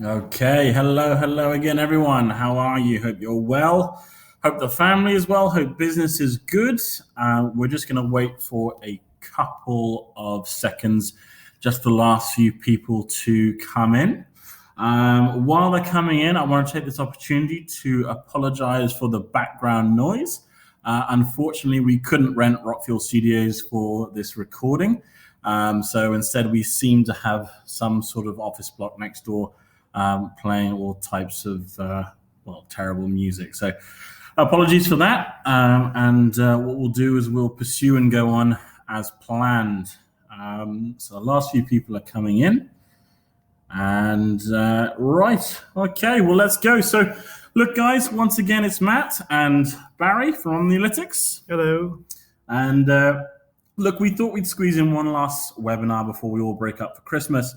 Okay, hello again, everyone. How are you? Hope you're well. Hope the family is well. Hope business is good. We're just going to wait for a couple of seconds just for the last few people to come in. While they're coming in, I want to take this opportunity to apologize for the background noise. Unfortunately, we couldn't rent Rockfield Studios for this recording. So instead, we seem to have some sort of office block next door playing all types of terrible music. So apologies for that. And what we'll do is we'll pursue and go on as planned. So the last few people are coming in. And right, okay, well, let's go. So look, guys, once again, it's Matt and Barry from Analytics. Hello. And look, we thought we'd squeeze in one last webinar before we all break up for Christmas.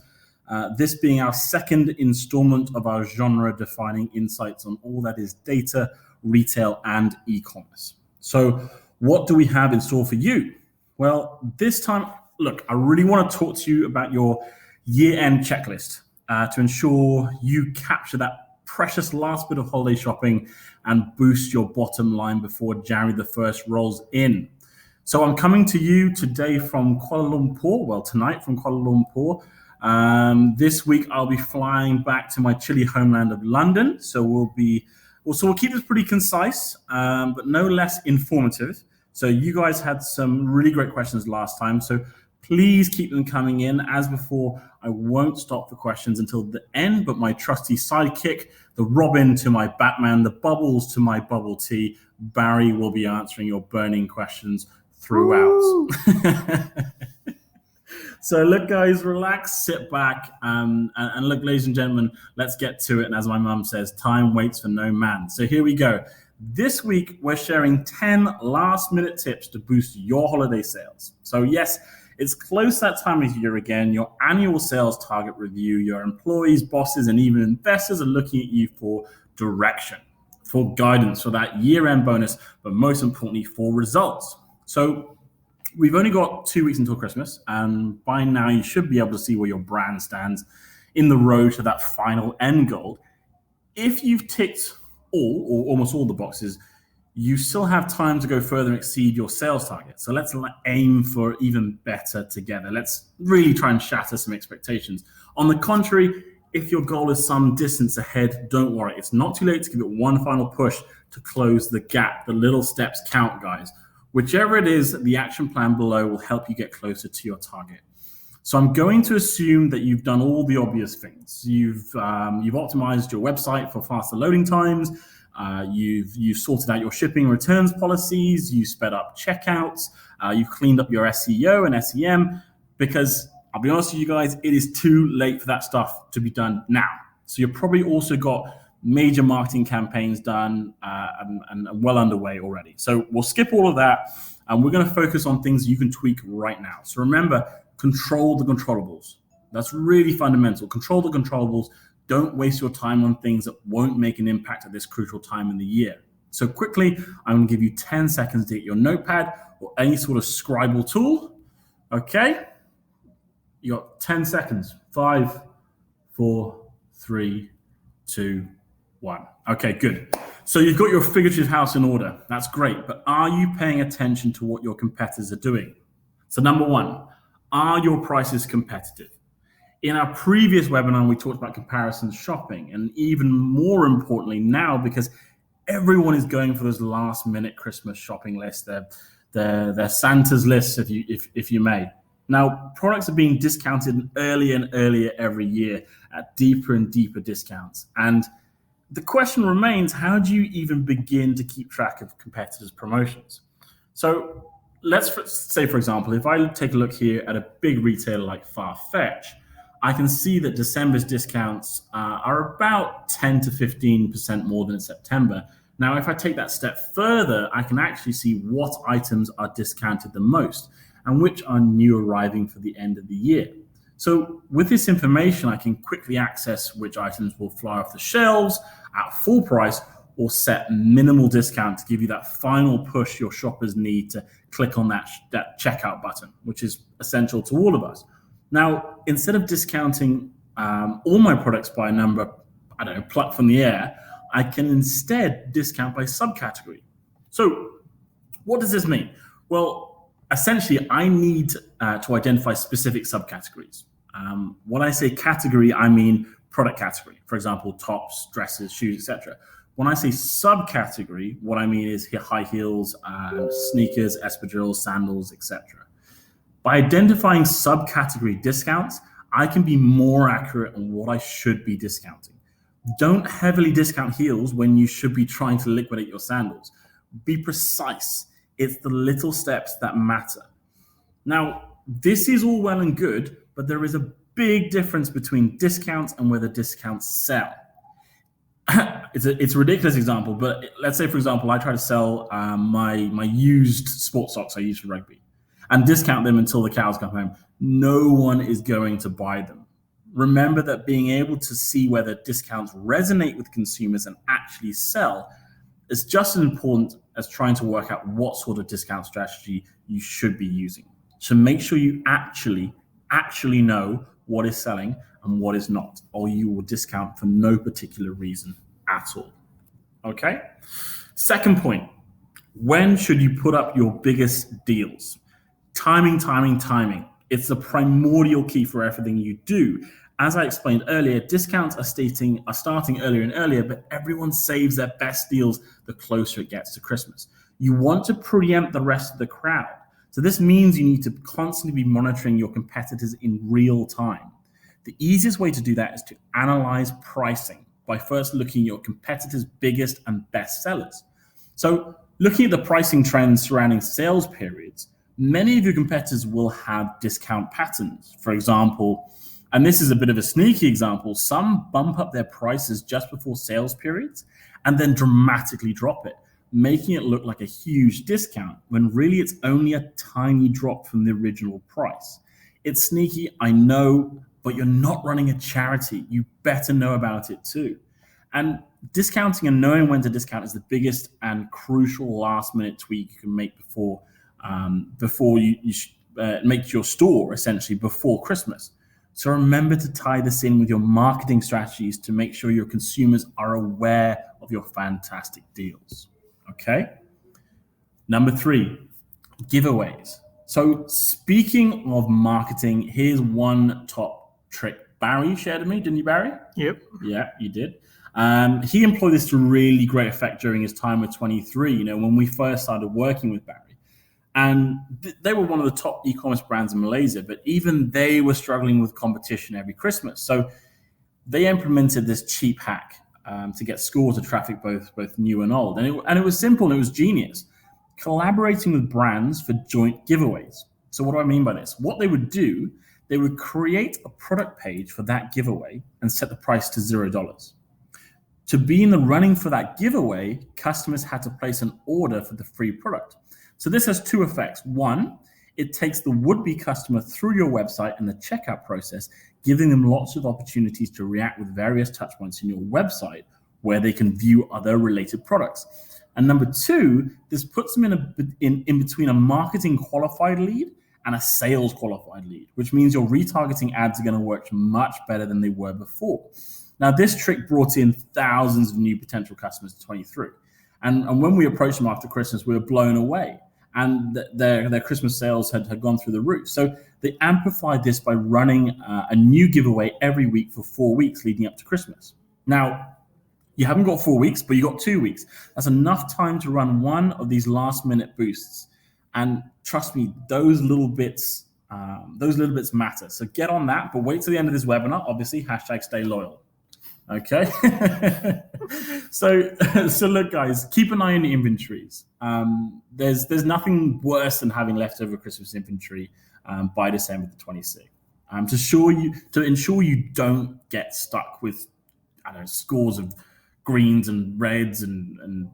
This being our second installment of our genre-defining insights on all that is data, retail, and e-commerce. So what do we have in store for you? Well, this time, look, I really want to talk to you about your year-end checklist to ensure you capture that precious last bit of holiday shopping and boost your bottom line before January the 1st rolls in. So I'm coming to you today from Kuala Lumpur, well, tonight from Kuala Lumpur. This week I'll be flying back to my chilly homeland of London. So we'll keep this pretty concise, but no less informative. So you guys had some really great questions last time. So please keep them coming in. As before, I won't stop for questions until the end, but my trusty sidekick, the Robin to my Batman, the Bubbles to my bubble tea, Barry will be answering your burning questions throughout. So look, guys, relax, sit back, and look, ladies and gentlemen, let's get to it. And as my mum says, time waits for no man. So here we go. This week, we're sharing 10 last-minute tips to boost your holiday sales. So yes, it's close that time of year again. Your annual sales target review, your employees, bosses, and even investors are looking at you for direction, for guidance, for that year-end bonus, but most importantly, for results. So we've only got 2 weeks until Christmas, and by now you should be able to see where your brand stands in the road to that final end goal. If you've ticked all or almost all the boxes, you still have time to go further and exceed your sales target. So let's aim for even better together. Let's really try and shatter some expectations. On the contrary, if your goal is some distance ahead, don't worry. It's not too late to give it one final push to close the gap. The little steps count, guys. Whichever it is, the action plan below will help you get closer to your target. So I'm going to assume that you've done all the obvious things. You've optimized your website for faster loading times. You've sorted out your shipping returns policies. You sped up checkouts. You've cleaned up your SEO and SEM, because I'll be honest with you guys, it is too late for that stuff to be done now. So you've probably also got major marketing campaigns done and well underway already. So we'll skip all of that, and we're going to focus on things you can tweak right now. So remember, control the controllables. That's really fundamental. Control the controllables. Don't waste your time on things that won't make an impact at this crucial time in the year. So quickly, I'm going to give you 10 seconds to get your notepad or any sort of scribble tool. Okay? You got 10 seconds. 5, 4, 3, 2, 1. Okay, good. So you've got your figurative house in order. That's great. But are you paying attention to what your competitors are doing? So number one, are your prices competitive? In our previous webinar, we talked about comparison shopping, and even more importantly now, because everyone is going for those last-minute Christmas shopping lists, their Santa's lists, if you may. Now, products are being discounted earlier and earlier every year at deeper and deeper discounts. And the question remains, how do you even begin to keep track of competitors' promotions? So let's say, for example, if I take a look here at a big retailer like Farfetch, I can see that December's discounts are about 10 to 15% more than in September. Now, if I take that step further, I can actually see what items are discounted the most and which are new arriving for the end of the year. So with this information, I can quickly access which items will fly off the shelves at full price or set minimal discount to give you that final push your shoppers need to click on that checkout button, which is essential to all of us. Now, instead of discounting all my products by a number, I don't know, plucked from the air, I can instead discount by subcategory. So what does this mean? Well, essentially, I need to identify specific subcategories. When I say category, I mean product category. For example, tops, dresses, shoes, etc. When I say subcategory, what I mean is high heels, sneakers, espadrilles, sandals, etc. By identifying subcategory discounts, I can be more accurate on what I should be discounting. Don't heavily discount heels when you should be trying to liquidate your sandals. Be precise. It's the little steps that matter. Now, this is all well and good, but there is a big difference between discounts and whether discounts sell. It's a ridiculous example, but let's say, for example, I try to sell my used sports socks I use for rugby and discount them until the cows come home. No one is going to buy them. Remember that being able to see whether discounts resonate with consumers and actually sell is just as important as trying to work out what sort of discount strategy you should be using. So make sure you actually know what is selling and what is not, or you will discount for no particular reason at all. Okay? Second point, when should you put up your biggest deals? Timing. It's the primordial key for everything you do. As I explained earlier, discounts are starting earlier and earlier, but everyone saves their best deals the closer it gets to Christmas. You want to preempt the rest of the crowd. So this means you need to constantly be monitoring your competitors in real time. The easiest way to do that is to analyze pricing by first looking at your competitors' biggest and best sellers. So looking at the pricing trends surrounding sales periods, many of your competitors will have discount patterns. For example, and this is a bit of a sneaky example, some bump up their prices just before sales periods and then dramatically drop it, making it look like a huge discount when really it's only a tiny drop from the original price. It's sneaky, I know, but you're not running a charity. You better know about it too. And discounting and knowing when to discount is the biggest and crucial last minute tweak you can make before you make your store essentially before Christmas. So remember to tie this in with your marketing strategies to make sure your consumers are aware of your fantastic deals. Okay? Number 3, giveaways. So speaking of marketing, here's one top trick. Barry shared with me, didn't you, Barry? Yep. Yeah, you did. He employed this to really great effect during his time with 23, when we first started working with Barry. And they were one of the top e-commerce brands in Malaysia, but even they were struggling with competition every Christmas. So they implemented this cheap hack to get scores of traffic, both new and old. And it was simple and it was genius. Collaborating with brands for joint giveaways. So what do I mean by this? What they would do, they would create a product page for that giveaway and set the price to $0. To be in the running for that giveaway, customers had to place an order for the free product. So this has 2 effects. 1, it takes the would-be customer through your website and the checkout process, giving them lots of opportunities to react with various touchpoints in your website where they can view other related products. And number 2, this puts them in between a marketing qualified lead and a sales qualified lead, which means your retargeting ads are going to work much better than they were before. Now, this trick brought in thousands of new potential customers to 23. And when we approached them after Christmas, we were blown away. And their Christmas sales had gone through the roof. So they amplified this by running a new giveaway every week for 4 weeks leading up to Christmas. Now, you haven't got 4 weeks, but you got 2 weeks. That's enough time to run one of these last minute boosts. And trust me, those little bits matter. So get on that, but wait till the end of this webinar. Obviously, #StayLoyal. Okay. So look, guys, keep an eye on the inventories. There's nothing worse than having leftover Christmas inventory by December the 26th. To ensure you don't get stuck with scores of greens and reds and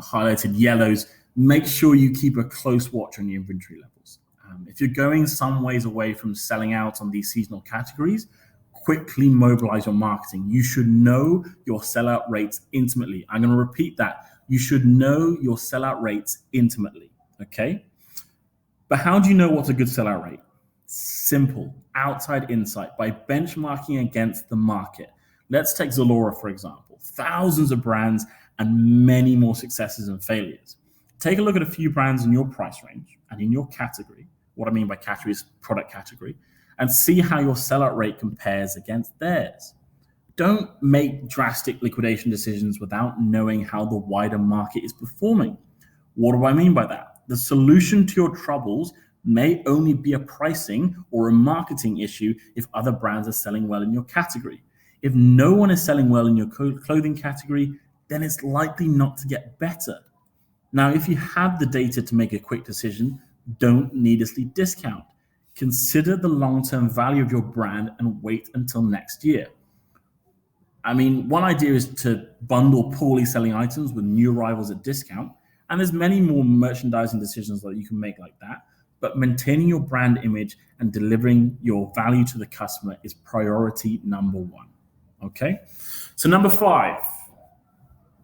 highlighted yellows, make sure you keep a close watch on your inventory levels. If you're going some ways away from selling out on these seasonal categories, quickly mobilize your marketing. You should know your sellout rates intimately. I'm going to repeat that. You should know your sellout rates intimately, okay? But how do you know what's a good sellout rate? Simple. outside insight by benchmarking against the market. Let's take Zalora, for example. Thousands of brands and many more successes and failures. Take a look at a few brands in your price range and in your category. What I mean by category is product category, and see how your sellout rate compares against theirs. Don't make drastic liquidation decisions without knowing how the wider market is performing. What do I mean by that? The solution to your troubles may only be a pricing or a marketing issue if other brands are selling well in your category. If no one is selling well in your clothing category, then it's likely not to get better. Now, if you have the data to make a quick decision, don't needlessly discount. Consider the long-term value of your brand and wait until next year. I mean, one idea is to bundle poorly selling items with new arrivals at discount, and there's many more merchandising decisions that you can make like that. But maintaining your brand image and delivering your value to the customer is priority number one. Okay? So number 5,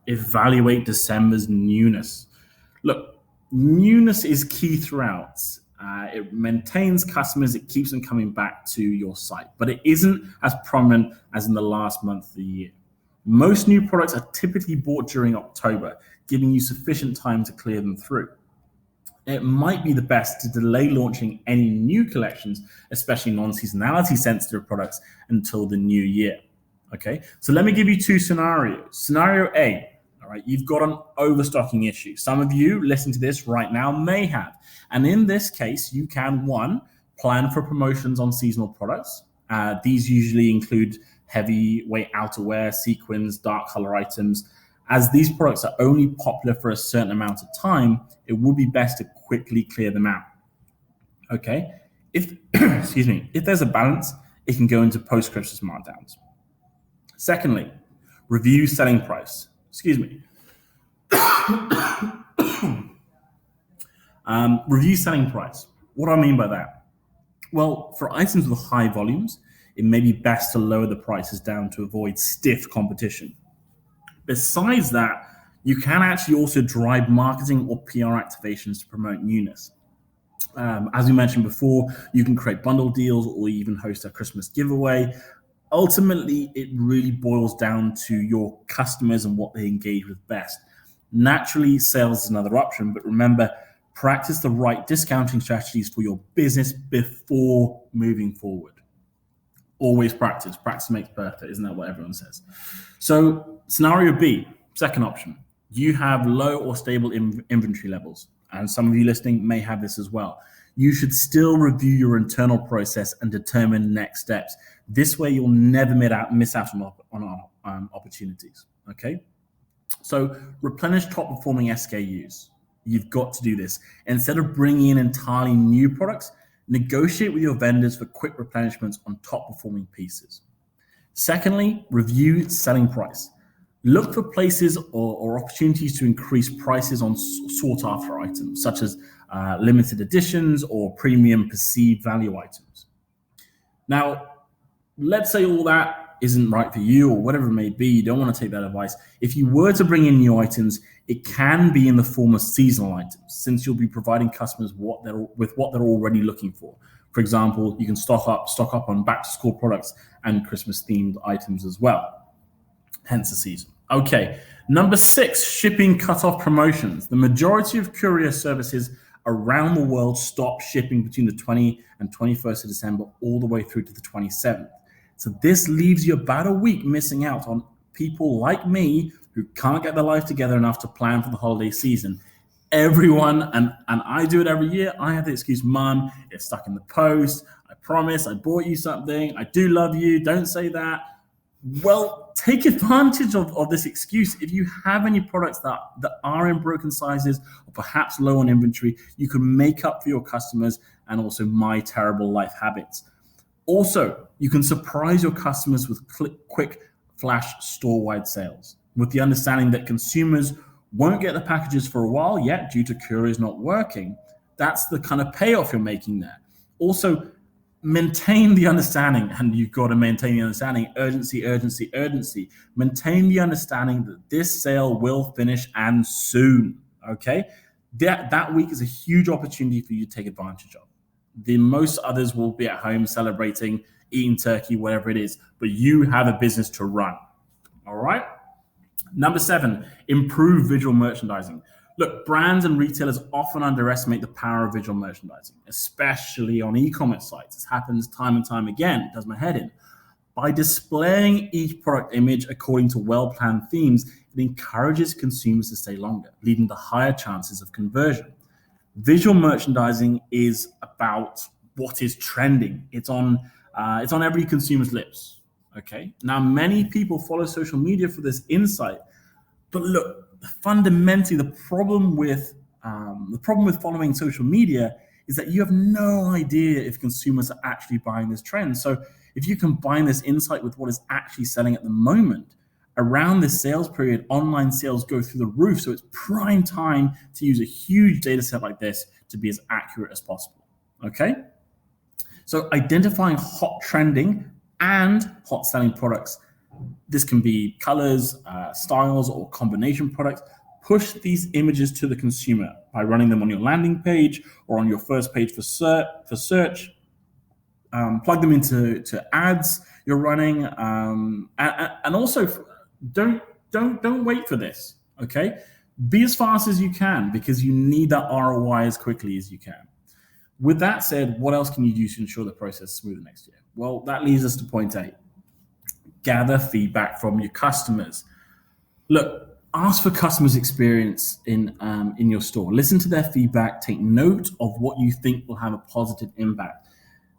evaluate December's newness. Look, newness is key throughout. It maintains customers, it keeps them coming back to your site, but it isn't as prominent as in the last month of the year. Most new products are typically bought during October, giving you sufficient time to clear them through. It might be the best to delay launching any new collections, especially non-seasonality sensitive products, until the new year. Okay, so let me give you 2 scenarios. Scenario A, all right, you've got an overstocking issue. Some of you listening to this right now may have. And in this case, you can, 1, plan for promotions on seasonal products. These usually include heavyweight outerwear, sequins, dark color items. As these products are only popular for a certain amount of time, it would be best to quickly clear them out. Okay, if if there's a balance, it can go into post-Christmas markdowns. Secondly, review selling price. Review selling price. What do I mean by that? Well, for items with high volumes, it may be best to lower the prices down to avoid stiff competition. Besides that, you can actually also drive marketing or PR activations to promote newness. As we mentioned before, you can create bundle deals or even host a Christmas giveaway. Ultimately, it really boils down to your customers and what they engage with best. Naturally, sales is another option, but remember, practice the right discounting strategies for your business before moving forward. Always practice. Practice makes perfect. Isn't that what everyone says? So scenario B, second option. You have low or stable inventory levels, and some of you listening may have this as well. You should still review your internal process and determine next steps. This way, you'll never miss out on opportunities. Okay? So replenish top performing SKUs. You've got to do this. Instead of bringing in entirely new products, negotiate with your vendors for quick replenishments on top performing pieces. Secondly, review selling price. Look for places or opportunities to increase prices on sought after items, such as limited editions or premium perceived value items. Now, let's say all that isn't right for you or whatever it may be, you don't want to take that advice. If you were to bring in new items, it can be in the form of seasonal items, since you'll be providing customers what they're already looking for. For example, you can stock up on back to school products and Christmas themed items as well, hence the season. Okay, number 6, shipping cutoff promotions. The majority of courier services around the world stop shipping between the 20th and 21st of December all the way through to the 27th. So this leaves you about a week missing out on people like me who can't get their life together enough to plan for the holiday season. Everyone, and I do it every year, I have the excuse, Mum, it's stuck in the post. I promise I bought you something. I do love you. Don't say that. Well, take advantage of this excuse. If you have any products that are in broken sizes or perhaps low on inventory, you can make up for your customers and also my terrible life habits. Also, you can surprise your customers with quick flash store-wide sales, with the understanding that consumers won't get the packages for a while yet due to couriers not working. That's the kind of payoff you're making there. Also, maintain the understanding, and you've got to maintain the understanding, urgency. Maintain the understanding that this sale will finish and soon, okay? That week is a huge opportunity for you to take advantage of. The most others will be at home celebrating, eating turkey, whatever it is, but you have a business to run. All right. Number 7, improve visual merchandising. Look, brands and retailers often underestimate the power of visual merchandising, especially on e-commerce sites. This happens time and time again. It does my head in. By displaying each product image according to well-planned themes, it encourages consumers to stay longer, leading to higher chances of conversion. Visual merchandising is about what is trending. It's on every consumer's lips. Okay. Now, many people follow social media for this insight, but look, fundamentally, the problem with following social media is that you have no idea if consumers are actually buying this trend. So, if you combine this insight with what is actually selling at the moment, around this sales period, online sales go through the roof. So it's prime time to use a huge data set like this to be as accurate as possible. Okay. So identifying hot trending and hot selling products. This can be colors, styles, or combination products. Push these images to the consumer by running them on your landing page or on your first page for search. Plug them into ads you're running, and also don't wait for this. Okay, be as fast as you can because you need that ROI as quickly as you can. With that said, what else can you do to ensure the process is smoother next year? Well, that leads us to point 8. Gather feedback from your customers. Look, ask for customers' experience in your store. Listen to their feedback. Take note of what you think will have a positive impact.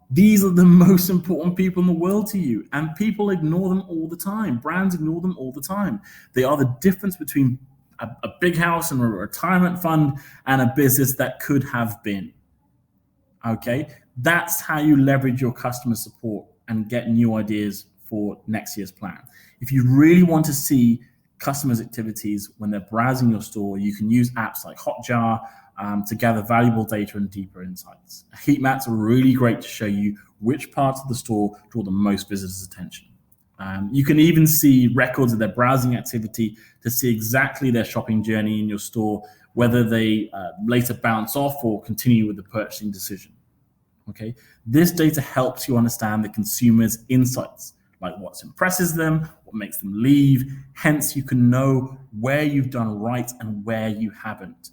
These are the most important people in the world to you, and people ignore them all the time. Brands ignore them all the time. They are the difference between a big house and a retirement fund and a business that could have been. Okay, that's how you leverage your customer support and get new ideas for next year's plan. If you really want to see customers' activities when they're browsing your store, you can use apps like Hotjar to gather valuable data and deeper insights. Heat maps are really great to show you which parts of the store draw the most visitors' attention. You can even see records of their browsing activity to see exactly their shopping journey in your store, whether they later bounce off or continue with the purchasing decision. Okay, this data helps you understand the consumer's insights, like what impresses them, what makes them leave. Hence, you can know where you've done right and where you haven't.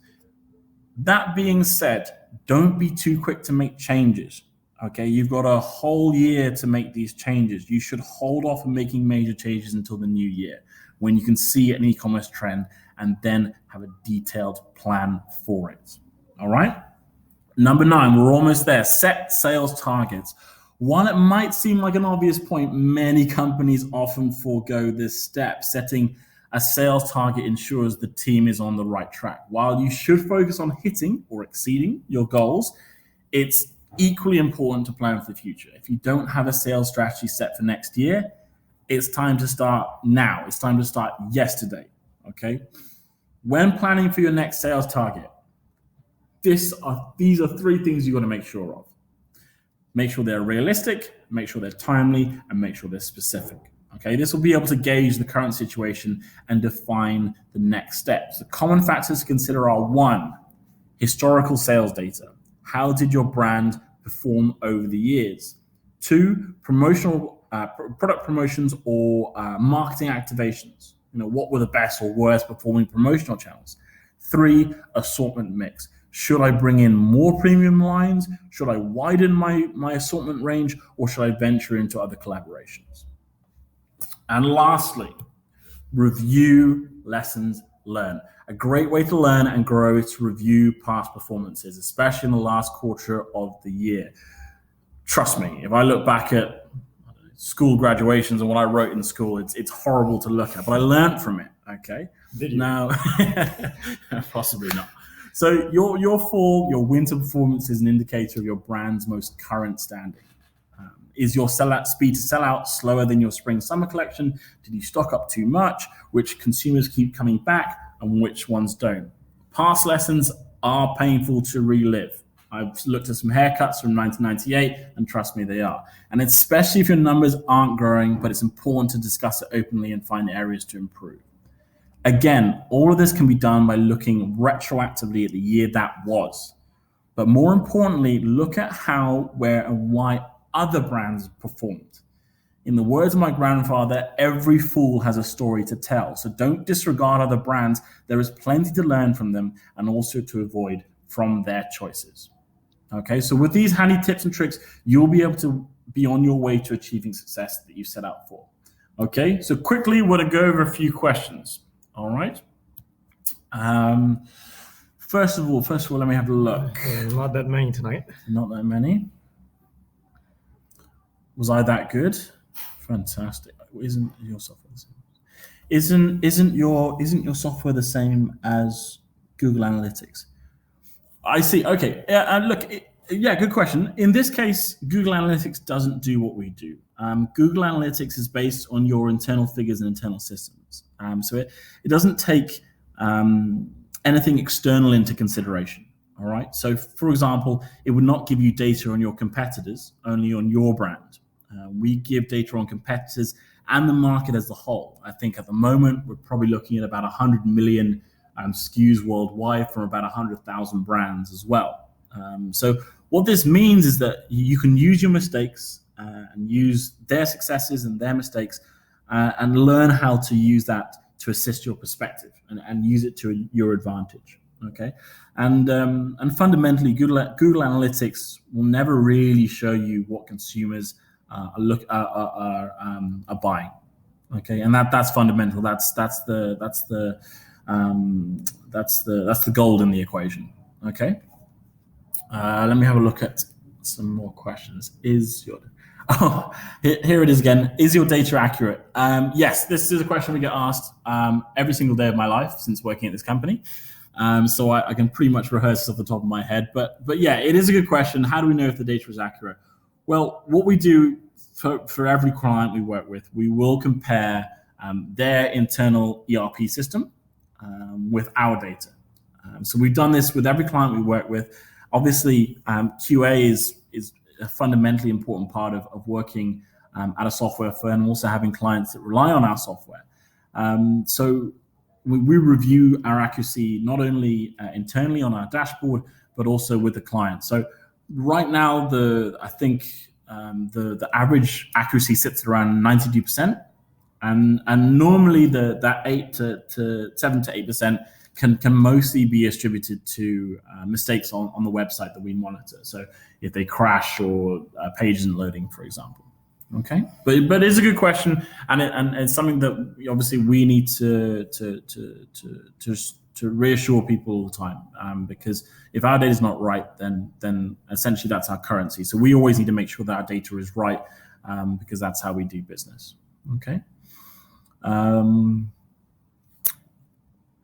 That being said, don't be too quick to make changes. Okay, you've got a whole year to make these changes. You should hold off on making major changes until the new year, when you can see an e-commerce trend and then have a detailed plan for it. All right. Number 9, we're almost there. Set sales targets. While it might seem like an obvious point, many companies often forego this step. Setting a sales target ensures the team is on the right track. While you should focus on hitting or exceeding your goals, it's equally important to plan for the future. If you don't have a sales strategy set for next year, it's time to start now. It's time to start yesterday. Okay. When planning for your next sales target, these are 3 things you got to make sure of. Make sure they're realistic, make sure they're timely, and make sure they're specific. Okay, this will be able to gauge the current situation and define the next steps. The common factors to consider are 1, historical sales data. How did your brand perform over the years? 2, promotional product promotions or marketing activations. What were the best or worst performing promotional channels? 3, assortment mix. Should I bring in more premium lines? Should I widen my assortment range, or should I venture into other collaborations? And lastly, review lessons learned. A great way to learn and grow is to review past performances, especially in the last quarter of the year. Trust me, if I look back at school graduations and what I wrote in school, it's horrible to look at, but I learned from it. Okay. Now, possibly not. So your fall, your winter performance is an indicator of your brand's most current standing. Is your speed to sell out slower than your spring-summer collection? Did you stock up too much? Which consumers keep coming back and which ones don't? Past lessons are painful to relive. I've looked at some haircuts from 1998, and trust me, they are. And especially if your numbers aren't growing, but it's important to discuss it openly and find areas to improve. Again, all of this can be done by looking retroactively at the year that was. But more importantly, look at how, where, and why other brands performed. In the words of my grandfather, every fool has a story to tell. So don't disregard other brands. There is plenty to learn from them and also to avoid from their choices. Okay, so with these handy tips and tricks, you'll be able to be on your way to achieving success that you set out for. Okay, so quickly, we're going to go over a few questions. All right. First of all, let me have a look. Not that many tonight. Not that many. Was I that good? Fantastic. Isn't your software the same? Isn't your software the same as Google Analytics? I see. Okay. Look. Good question. In this case, Google Analytics doesn't do what we do. Google Analytics is based on your internal figures and internal systems. So it doesn't take anything external into consideration. All right. So, for example, it would not give you data on your competitors, only on your brand. We give data on competitors and the market as a whole. I think at the moment, we're probably looking at about 100 million SKUs worldwide from about 100,000 brands as well. So what this means is that you can use your mistakes and use their successes and their mistakes and learn how to use that to assist your perspective and use it to your advantage. Okay, and fundamentally, Google Analytics will never really show you what consumers are buying. Okay, and that's fundamental. That's the gold in the equation. Okay, let me have a look at some more questions. Here it is again. Is your data accurate? Yes, this is a question we get asked every single day of my life since working at this company. So I can pretty much rehearse this off the top of my head. But yeah, it is a good question. How do we know if the data is accurate? Well, what we do for every client we work with, we will compare their internal ERP system with our data. So we've done this with every client we work with. Obviously, QA is a fundamentally important part of working at a software firm and also having clients that rely on our software. So we review our accuracy not only internally on our dashboard, but also with the client. So right now, I think the average accuracy sits at around 92%, and normally that 7 to 8% can mostly be attributed to mistakes on the website that we monitor. So if they crash or a page isn't loading, for example. Okay, but it's a good question, and it's something that obviously we need to reassure people all the time, because if our data is not right, then essentially that's our currency. So we always need to make sure that our data is right, because that's how we do business. Okay.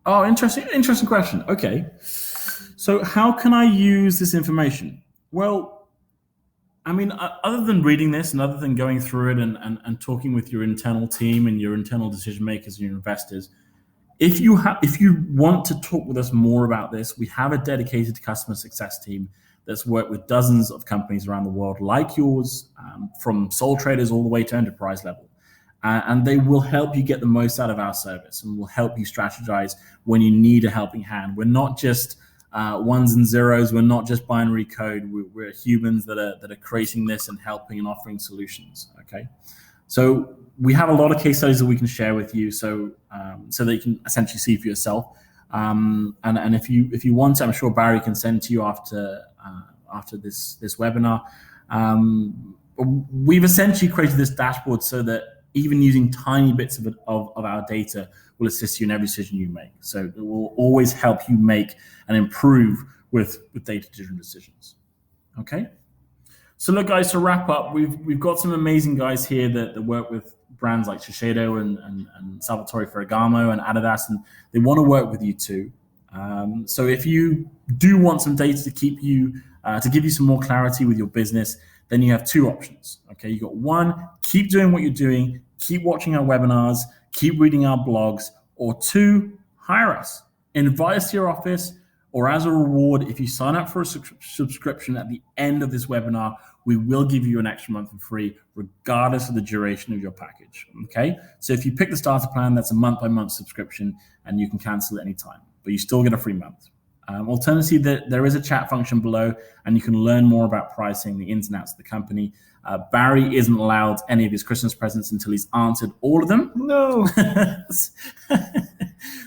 Interesting question. Okay, so how can I use this information? Well, I mean, other than reading this and other than going through it and talking with your internal team and your internal decision makers and your investors, if you want to talk with us more about this, we have a dedicated customer success team that's worked with dozens of companies around the world like yours, from sole traders all the way to enterprise level. And they will help you get the most out of our service and will help you strategize when you need a helping hand. We're not just ones and zeros. We're not just binary code. We're humans that are creating this and helping and offering solutions. Okay, so we have a lot of case studies that we can share with you, so that you can essentially see for yourself. And if you want to, I'm sure Barry can send to you after this webinar. We've essentially created this dashboard so that even using tiny bits of our data will assist you in every decision you make. So it will always help you make and improve with data-driven decisions. Okay. So look, guys, to wrap up, we've got some amazing guys here that work with brands like Shiseido and Salvatore Ferragamo and Adidas, and they want to work with you too. So if you do want some data to give you some more clarity with your business, then you have two options. Okay, you got one, keep doing what you're doing, keep watching our webinars, keep reading our blogs, or two, hire us, invite us to your office, or as a reward, if you sign up for a subscription at the end of this webinar, we will give you an extra month for free, regardless of the duration of your package. Okay, so if you pick the starter plan, that's a month-by-month subscription, and you can cancel at any time, but you still get a free month. Alternatively, there is a chat function below, and you can learn more about pricing, the ins and outs of the company. Barry isn't allowed any of his Christmas presents until he's answered all of them. No.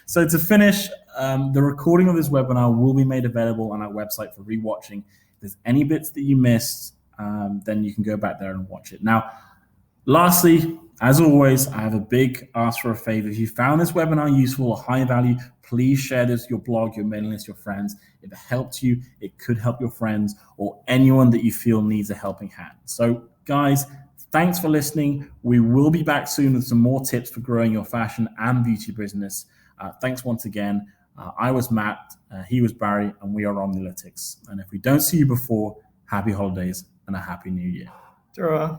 So to finish, the recording of this webinar will be made available on our website for rewatching. If there's any bits that you missed, then you can go back there and watch it. Now, lastly, as always, I have a big ask for a favor. If you found this webinar useful or high value, please share this, your blog, your mailing list, your friends. If it helped you, it could help your friends or anyone that you feel needs a helping hand. So guys, thanks for listening. We will be back soon with some more tips for growing your fashion and beauty business. Thanks once again. I was Matt, he was Barry, and we are Omnilytics. And if we don't see you before, happy holidays and a happy new year. Ta-ra.